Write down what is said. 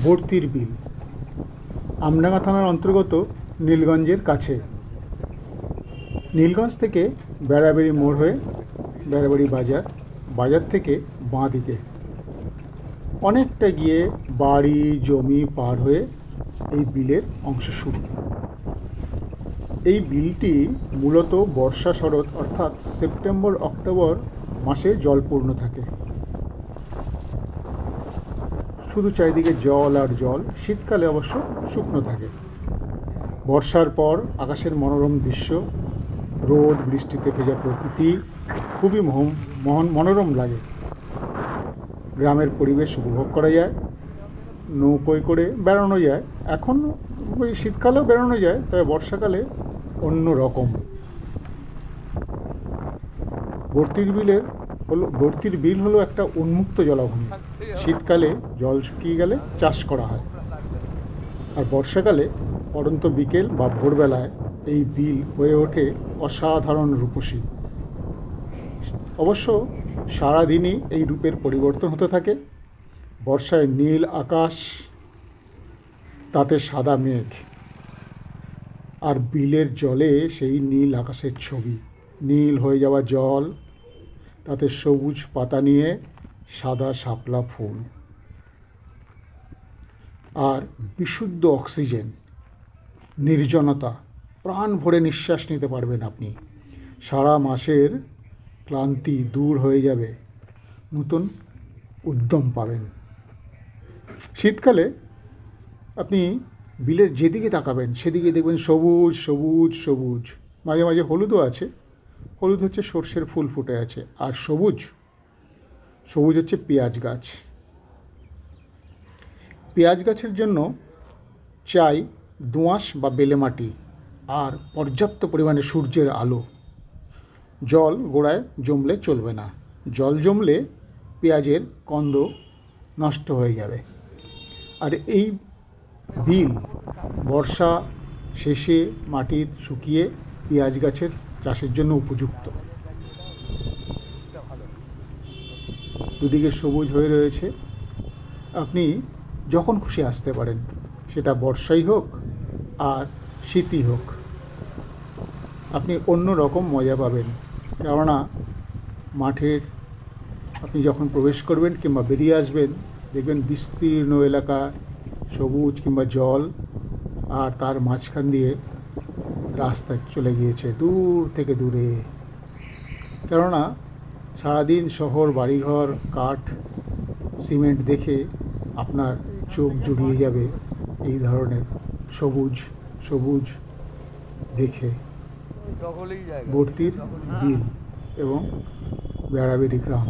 বর্তির বিল আমডাঙ্গা থানার অন্তর্গত নীলগঞ্জের কাছে। নীলগঞ্জ থেকে বেড়াবেড়ি মোড় হয়ে বেড়াবেড়ি বাজার, বাজার থেকে বাঁ দিকে অনেকটা গিয়ে বাড়ি জমি পার হয়ে এই বিলের অংশ শুরু। এই বিলটি মূলত বর্ষা শরৎ অর্থাৎ সেপ্টেম্বর অক্টোবর মাসে জলপূর্ণ থাকে। শুধু চারিদিকে জল আর জল, শীতকালে অবশ্য শুকনো থাকে। বর্ষার পর আকাশের মনোরম দৃশ্য, রোদ বৃষ্টিতে ভেজা প্রকৃতি খুবই মনোরম লাগে। গ্রামের পরিবেশ উপভোগ করা যায়, নৌকোয় করে বেড়ানো যায়। এখন ওই শীতকালেও বেড়ানো যায়, তবে বর্ষাকালে অন্য রকম। বর্তির বিল হলো একটা উন্মুক্ত জলাভূমি। শীতকালে জল শুকিয়ে গেলে চাষ করা হয়, আর বর্ষাকালে পড়ন্ত বিকেল বা ভোরবেলায় এই বিল হয়ে ওঠে অসাধারণ রূপসী। অবশ্য সারাদিনই এই রূপের পরিবর্তন হতে থাকে। বর্ষায় নীল আকাশ, তাতে সাদা মেঘ, আর বিলের জলে সেই নীল আকাশের ছবি। নীল হয়ে যাওয়া জল, তাতে সবুজ পাতা নিয়ে সাদা শাপলা ফুল, আর বিশুদ্ধ অক্সিজেন, নির্জনতা, প্রাণ ভরে নিঃশ্বাস নিতে পারবেন আপনি। সারা মাসের ক্লান্তি দূর হয়ে যাবে, নতুন উদ্যম পাবেন। শীতকালে আপনি বিলের যেদিকে তাকাবেন সেদিকে দেখবেন সবুজ সবুজ সবুজ, মাঝে মাঝে হলুদও আছে। হলুদ হচ্ছে সর্ষের ফুল ফুটে আছে, আর সবুজ সবুজ হচ্ছে পেঁয়াজ গাছ। পেঁয়াজ গাছের জন্য চাই দোআঁশ বা বেলে মাটি আর পর্যাপ্ত পরিমাণে সূর্যের আলো। জল গোড়ায় জমলে চলবে না, জল জমলে পেঁয়াজের কন্দ নষ্ট হয়ে যাবে। আর এই বিল বর্ষা শেষে মাটি শুকিয়ে পেঁয়াজ গাছের চাষের জন্য উপযুক্ত। দুদিকে সবুজ হয়ে রয়েছে, আপনি যখন খুশি আসতে পারেন, সেটা বর্ষাই হোক আর শীতই হোক। আপনি অন্য রকম মজা পাবেন, কেননা মাঠের আপনি যখন প্রবেশ করবেন কিংবা বেরিয়ে আসবেন, দেখবেন বিস্তীর্ণ এলাকা সবুজ কিংবা জল, আর তার মাঝখান দিয়ে রাস্তা চলে গিয়েছে দূর থেকে দূরে। কেননা সারাদিন শহর, বাড়িঘর, কাঠ, সিমেন্ট দেখে আপনার চোখ জুড়িয়ে যাবে এই ধরনের সবুজ সবুজ দেখে। বর্তির বিল এবং বেড়াবেড়ি গ্রাম।